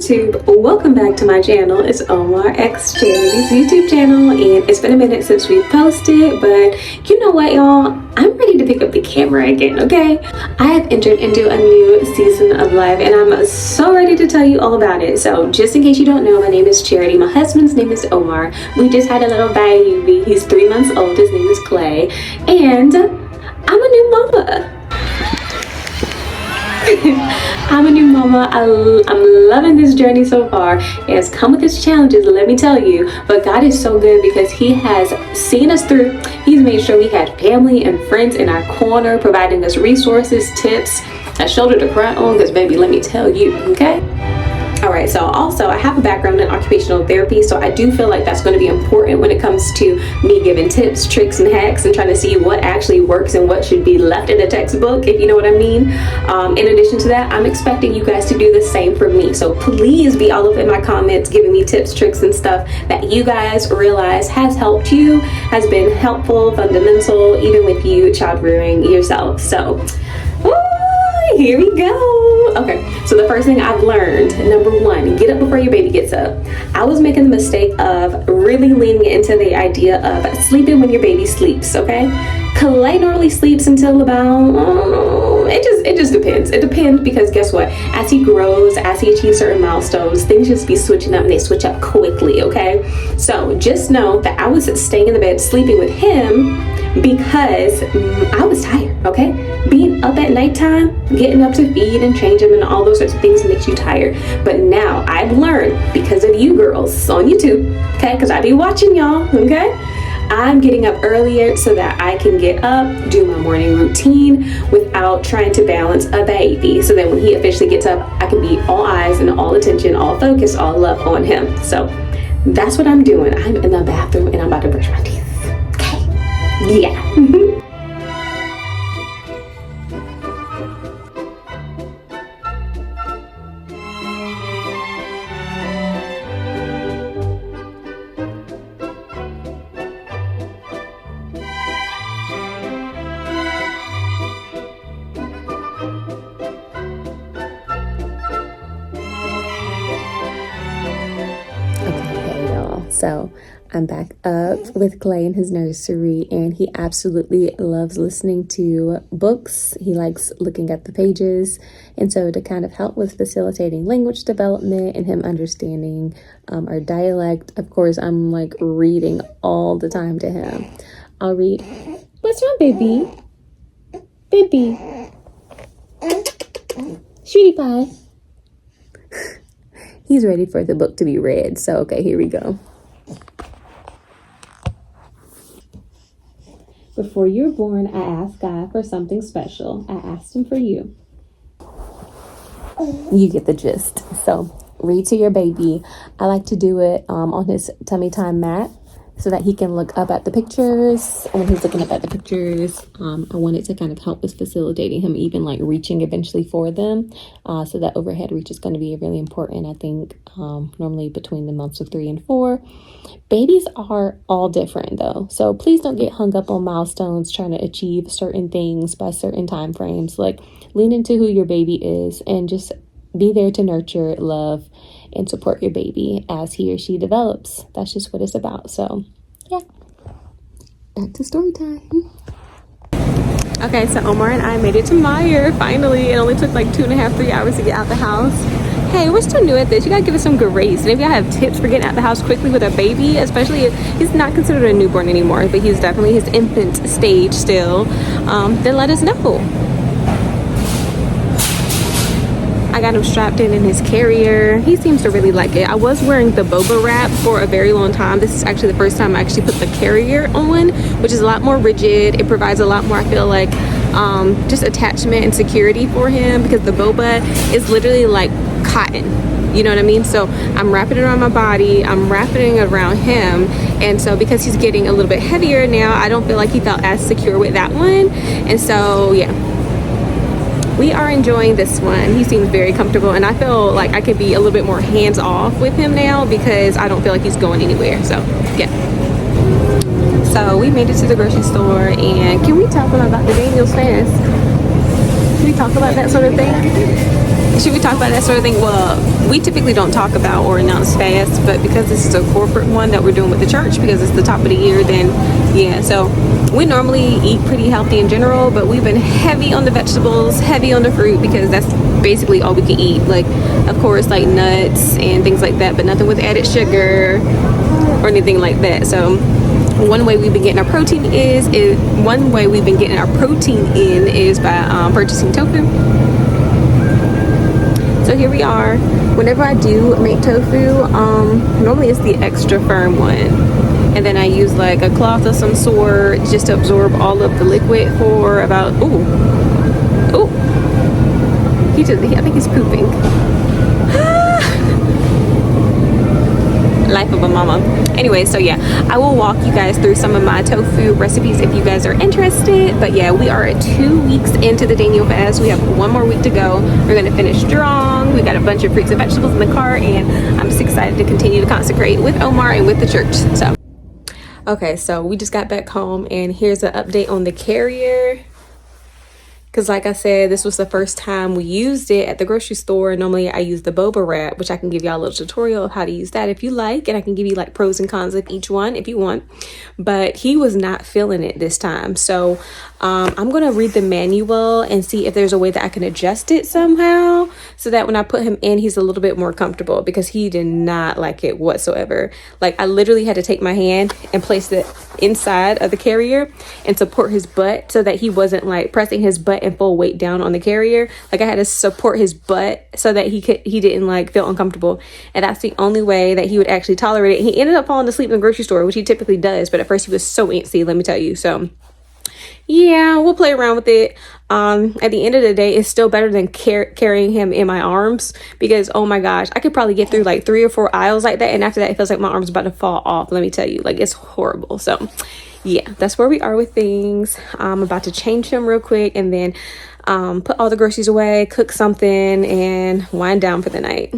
YouTube, welcome back to my channel. It's Omar X Charity's YouTube channel, and it's been a minute since we posted, but you know what, y'all, I'm ready to pick up the camera again. Okay, I have entered into a new season of life and I'm so ready to tell you all about it. So just in case you don't know, my name is Charity. My husband's name is Omar. We just had a little baby. He's 3 months old. His name is Clay, and I'm a new mama. I'm a new mama. I'm loving this journey so far. It has come with its challenges, let me tell you, but God is so good because he has seen us through. He's made sure we had family and friends in our corner, providing us resources, tips, a shoulder to cry on, because baby, let me tell you, okay? All right, so also I have a background in occupational therapy, so I do feel like that's going to be important when it comes to me giving tips, tricks, and hacks and trying to see what actually works and what should be left in the textbook, if you know what I mean. In addition to that, I'm expecting you guys to do the same for me. So please be all up in my comments giving me tips, tricks, and stuff that you guys realize has helped you, has been helpful, fundamental, even with you child rearing yourself. So here we go. Okay, so the first thing I've learned, number one, get up before your baby gets up. I was making the mistake of really leaning into the idea of sleeping when your baby sleeps, okay? Clay normally sleeps until about, I don't know, it just depends. It depends because guess what? As he grows, as he achieves certain milestones, things just be switching up and they switch up quickly, okay? So just know that I was staying in the bed sleeping with him because I was tired, okay? Being up at nighttime, getting up to feed and change him and all those sorts of things makes you tired. But now I've learned, because of you girls on YouTube, okay? Because I be watching y'all, okay? I'm getting up earlier so that I can get up, do my morning routine without trying to balance a baby. So that when he officially gets up, I can be all eyes and all attention, all focus, all love on him. So that's what I'm doing. I'm in the bathroom and I'm about to brush my teeth. Okay? Yeah. So I'm back up with Clay in his nursery, and he absolutely loves listening to books. He likes looking at the pages. And so to kind of help with facilitating language development and him understanding our dialect, of course, I'm like reading all the time to him. I'll read, "What's wrong, baby? Baby. Sweetie pie." He's ready for the book to be read. So, okay, here we go. "Before you were born, I asked God for something special. I asked him for you." You get the gist. So read to your baby. I like to do it on his tummy time mat so that he can look up at the pictures. And when he's looking up at the pictures, I want it to kind of help with facilitating him even like reaching eventually for them. So that overhead reach is going to be really important, I think, normally between the months of 3 and 4. Babies are all different though. So please don't get hung up on milestones trying to achieve certain things by certain time frames. Like, lean into who your baby is and just be there to nurture, love, and support your baby as he or she develops. That's just what it's about. So yeah, back to story time. Okay, so Omar and I made it to Meyer finally. It only took like 2.5, 3 hours to get out the house. Hey, we're still new at this. You gotta give us some grace. And if y'all have tips for getting out the house quickly with a baby, especially if he's not considered a newborn anymore, but he's definitely his infant stage still, then let us know. I got him strapped in his carrier. He seems to really like it. I was wearing the boba wrap for a very long time. This is actually the first time I actually put the carrier on, which is a lot more rigid. It provides a lot more, I feel like, just attachment and security for him, because the boba is literally like cotton. You know what I mean? So I'm wrapping it around my body. I'm wrapping it around him. And so because he's getting a little bit heavier now, I don't feel like he felt as secure with that one. And so, yeah. We are enjoying this one. He seems very comfortable, and I feel like I could be a little bit more hands off with him now because I don't feel like he's going anywhere. So yeah. So we made it to the grocery store, and can we talk about the Daniel's fast? Can we talk about that sort of thing? should we talk about that sort of thing? Well, we typically don't talk about or announce fasts, but because this is a corporate one that we're doing with the church, because it's the top of the year, then yeah. So we normally eat pretty healthy in general, but we've been heavy on the vegetables, heavy on the fruit, because that's basically all we can eat. Like, of course, like nuts and things like that, but nothing with added sugar or anything like that. So one way we've been getting our protein is by purchasing tofu. So here we are. Whenever I do make tofu, normally it's the extra firm one, and then I use like a cloth of some sort just to absorb all of the liquid for about I think he's pooping. Life of a mama. Anyway, so yeah, I will walk you guys through some of my tofu recipes if you guys are interested. But yeah, we are 2 weeks into the Daniel fast. We have 1 more week to go. We're gonna finish strong. We got a bunch of fruits and vegetables in the car, and I'm just excited to continue to consecrate with Omar and with the church. So okay, so we just got back home, and here's an update on the carrier. Because like I said, this was the first time we used it at the grocery store. Normally I use the boba wrap, which I can give y'all a little tutorial of how to use that if you like. And I can give you like pros and cons of each one if you want. But he was not feeling it this time. So I'm going to read the manual and see if there's a way that I can adjust it somehow, so that when I put him in, he's a little bit more comfortable, because he did not like it whatsoever. Like, I literally had to take my hand and place it inside of the carrier and support his butt so that he wasn't like pressing his butt and full weight down on the carrier. Like, I had to support his butt so that he didn't like feel uncomfortable. And that's the only way that he would actually tolerate it. He ended up falling asleep in the grocery store, which he typically does, but at first he was so antsy, let me tell you. So yeah, we'll play around with it. At the end of the day, it's still better than carrying him in my arms, because oh my gosh, I could probably get through like 3 or 4 aisles like that, and after that it feels like my arm's about to fall off, let me tell you. Like, it's horrible. So yeah, that's where we are with things. I'm about to change him real quick, and then put all the groceries away, cook something, and wind down for the night.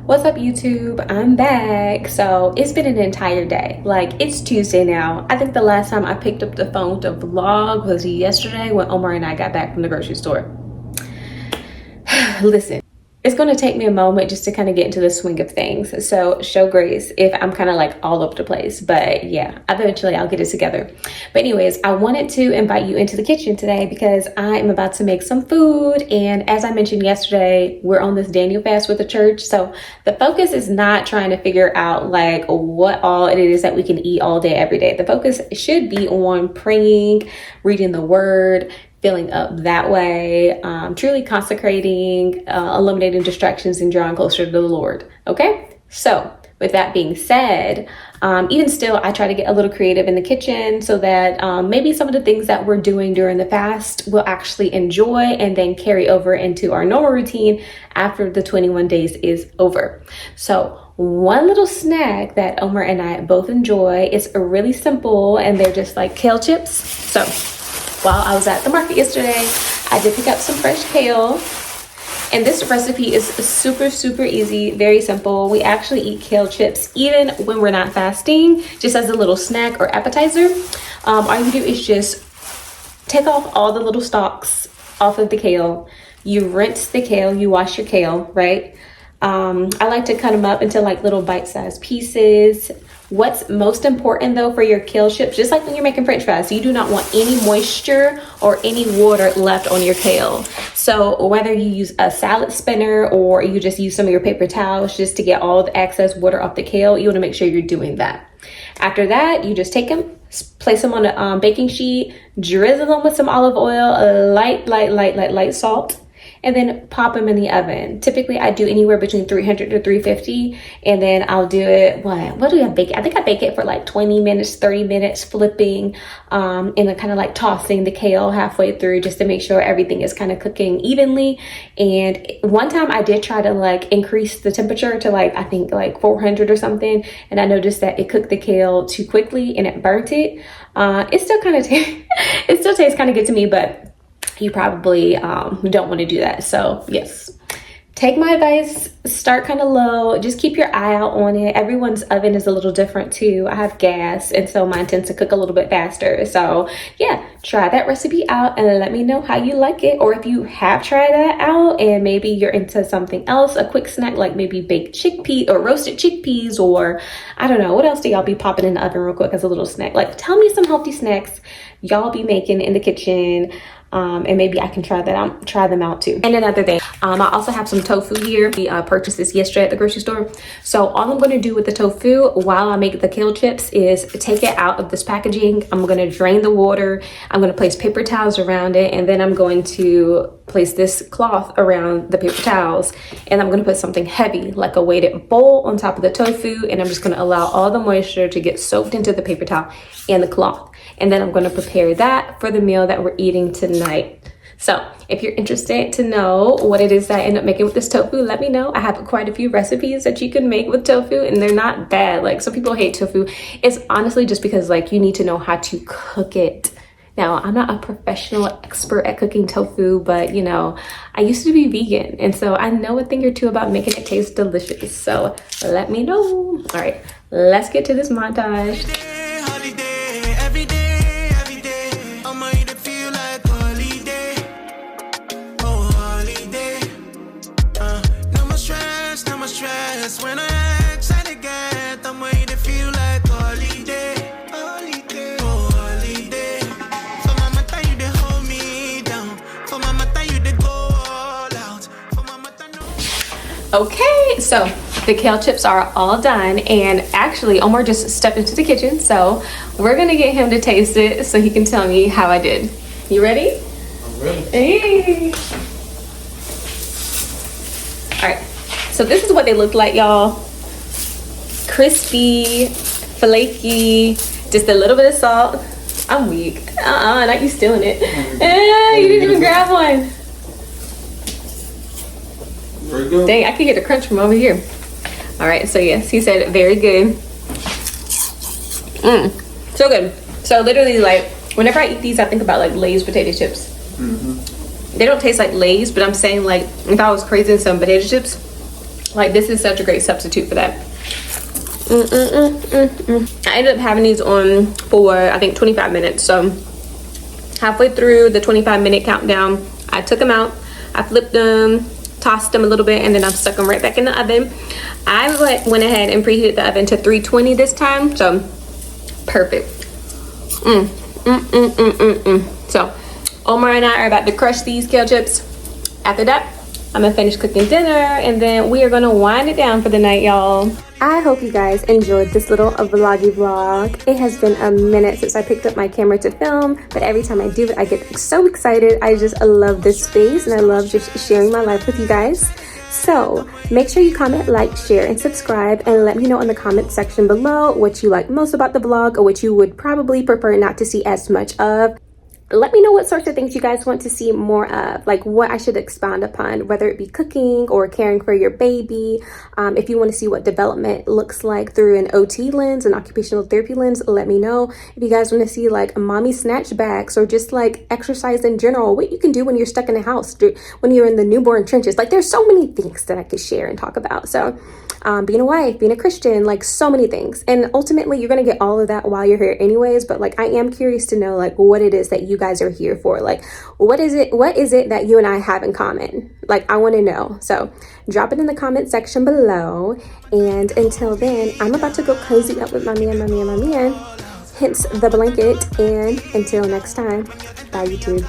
What's up, YouTube? I'm back. So it's been an entire day. Like, it's Tuesday now. I think the last time I picked up the phone to vlog was yesterday when Omar and I got back from the grocery store. Listen, it's going to take me a moment just to kind of get into the swing of things. So show grace if I'm kind of like all over the place. But yeah, eventually I'll get it together. But anyways, I wanted to invite you into the kitchen today because I am about to make some food. And as I mentioned yesterday, we're on this Daniel fast with the church. So the focus is not trying to figure out like what all it is that we can eat all day, every day. The focus should be on praying, reading the word, filling up that way, truly consecrating, eliminating distractions, and drawing closer to the Lord. Okay, so with that being said, even still, I try to get a little creative in the kitchen so that maybe some of the things that we're doing during the fast we'll actually enjoy and then carry over into our normal routine after the 21 days is over. So one little snack that Omar and I both enjoy, it's really simple, and they're just like kale chips. So while I was at the market yesterday, I did pick up some fresh kale, and this recipe is super, super easy, very simple. We actually eat kale chips even when we're not fasting, just as a little snack or appetizer. All you do is just take off all the little stalks off of the kale. You rinse the kale, you wash your kale, right? I like to cut them up into like little bite-sized pieces. What's most important though for your kale chips, just like when you're making french fries, you do not want any moisture or any water left on your kale. So whether you use a salad spinner or you just use some of your paper towels just to get all the excess water off the kale, you want to make sure you're doing that. After that, you just take them, place them on a baking sheet, drizzle them with some olive oil, a light salt, and then pop them in the oven. Typically, I do anywhere between 300 to 350, and then I'll do it, what do I bake it? I think I bake it for like 20 minutes, 30 minutes, flipping, and then kind of like tossing the kale halfway through just to make sure everything is kind of cooking evenly. And one time I did try to like increase the temperature to like, I think like 400 or something, and I noticed that it cooked the kale too quickly and it burnt it. It still kind of it still tastes kind of good to me, but you probably don't want to do that. So yes, take my advice, start kind of low. Just keep your eye out on it. Everyone's oven is a little different too. I have gas, and so mine tends to cook a little bit faster. So yeah, try that recipe out and let me know how you like it. Or if you have tried that out and maybe you're into something else, a quick snack like maybe baked chickpea or roasted chickpeas, or I don't know, what else do y'all be popping in the oven real quick as a little snack? Like, tell me some healthy snacks y'all be making in the kitchen. And maybe I can try them out too. And another thing, I also have some tofu here. We purchased this yesterday at the grocery store. So all I'm going to do with the tofu while I make the kale chips is take it out of this packaging. I'm going to drain the water. I'm going to place paper towels around it, and then I'm going to place this cloth around the paper towels, and I'm going to put something heavy like a weighted bowl on top of the tofu, and I'm just going to allow all the moisture to get soaked into the paper towel and the cloth. And then I'm going to prepare that for the meal that we're eating tonight. So if you're interested to know what it is that I end up making with this tofu, let me know. I have quite a few recipes that you can make with tofu, and they're not bad. Like, some people hate tofu. It's honestly just because like you need to know how to cook it. Now, I'm not a professional expert at cooking tofu, but you know, I used to be vegan, and so I know a thing or two about making it taste delicious. So let me know. All right, let's get to this montage. When I excited get, I'm way to feel like holiday, holiday, oh holiday. For mama tell you to hold me down. For mama tell you to go all out. For mama tell you. Okay, so the kale chips are all done, and actually Omar just stepped into the kitchen, so we're gonna get him to taste it so he can tell me how I did. You ready? I'm ready. Hey. All right. So this is what they look like, y'all. Crispy, flaky, just a little bit of salt. I'm weak. Not you stealing it. You didn't even grab one. Very good. Dang, I can hear the crunch from over here. All right, so yes, he said very good. So good. So literally, like, whenever I eat these, I think about like Lay's potato chips. They don't taste like Lay's, but I'm saying, like, if I was craving some potato chips, like, this is such a great substitute for that. I ended up having these on for, I think, 25 minutes. So halfway through the 25-minute countdown, I took them out, I flipped them, tossed them a little bit, and then I stuck them right back in the oven. I went ahead and preheated the oven to 320 this time, so perfect. So Omar and I are about to crush these kale chips. After that, I'm gonna finish cooking dinner, and then we are gonna wind it down for the night, y'all. I hope you guys enjoyed this little vloggy vlog. It has been a minute since I picked up my camera to film, but every time I do it, I get so excited. I just love this space, and I love just sharing my life with you guys. So make sure you comment, like, share, and subscribe, and let me know in the comment section below what you like most about the vlog, or what you would probably prefer not to see as much of. Let me know what sorts of things you guys want to see more of, like what I should expound upon, whether it be cooking or caring for your baby. If you want to see what development looks like through an OT lens, an occupational therapy lens, let me know. If you guys want to see like mommy snatchbacks, or just like exercise in general, what you can do when you're stuck in a house, when you're in the newborn trenches. Like, there's so many things that I could share and talk about. So being a wife, being a Christian, like so many things. And ultimately, you're going to get all of that while you're here anyways. But like, I am curious to know like what it is that you guys are here for. Like, what is it that you and I have in common? Like, I want to know. So drop it in the comment section below. And until then, I'm about to go cozy up with my man, hence the blanket. And until next time, bye YouTube.